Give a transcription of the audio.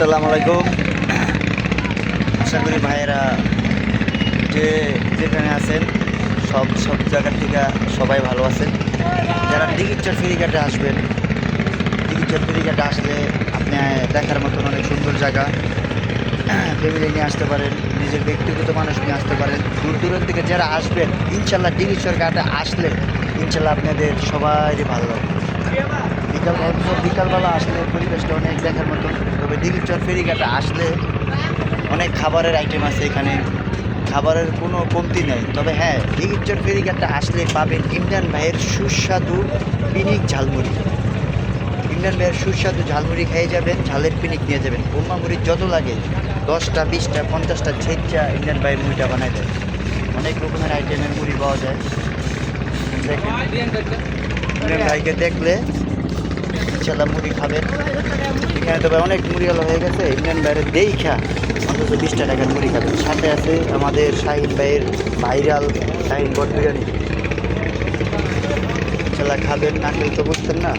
আসসালামু আলাইকুম। আশা করি ভাইয়েরা যেখানে আছেন সব জায়গার থেকে সবাই ভালো আছেন। যারা দিঘিরচর ফেরিঘাটে আসবেন, দিঘিরচর ফেরিঘাটে আসলে আপনি দেখার মতন অনেক সুন্দর জায়গা। ফ্যামিলি নিয়ে আসতে পারেন, নিজের ব্যক্তিগত মানুষ নিয়ে আসতে পারেন। দূর দূরান্ত থেকে যারা আসবেন, ইনশাল্লাহ দিঘিরচর ঘাটে আসলে ইনশাল্লাহ আপনাদের সবারই ভালো লাগবে। বিকালবেলা আসলে পরিবেশটা অনেক দেখার মতন। তবে দিঘিরচর ফেরিঘাটে আসলে অনেক খাবারের আইটেম আছে এখানে, খাবারের কোনো কমতি নেই। তবে হ্যাঁ, দিঘিরচর ফেরিঘাটে আসলে পাবেন ইমরান ভাইয়ের সুস্বাদু পিনিক ঝালমুড়ি। ইমরান ভাইয়ের সুস্বাদু ঝালমুড়ি খেয়ে যাবেন, ঝালের পিনিক নিয়ে যাবেন। বোম্বা মুড়ি যত লাগে 10টা 20টা 50টা ছেঁচা ইমরান ভাইয়ের মুড়িটা বানায় দেয়। অনেক রকমের আইটেমের মুড়ি পাওয়া যায়। দেখেন, ইমরান ভাইকে দেখলে ইনশাল্লাহ মুড়ি খাবেন। এখানে তবে অনেক মুড়িওয়ালা হয়ে গেছে, ইমরান ভাইয়ের দেখা অন্তত 20টা টাকার মুড়ি খাবেন। সাথে আছে আমাদের শাহিন ভাইয়ের ভাইরাল শাহিন বট বিরিয়ানি। ইনশাল্লাহ খাবেন, না খেলে তো বুঝতেন না।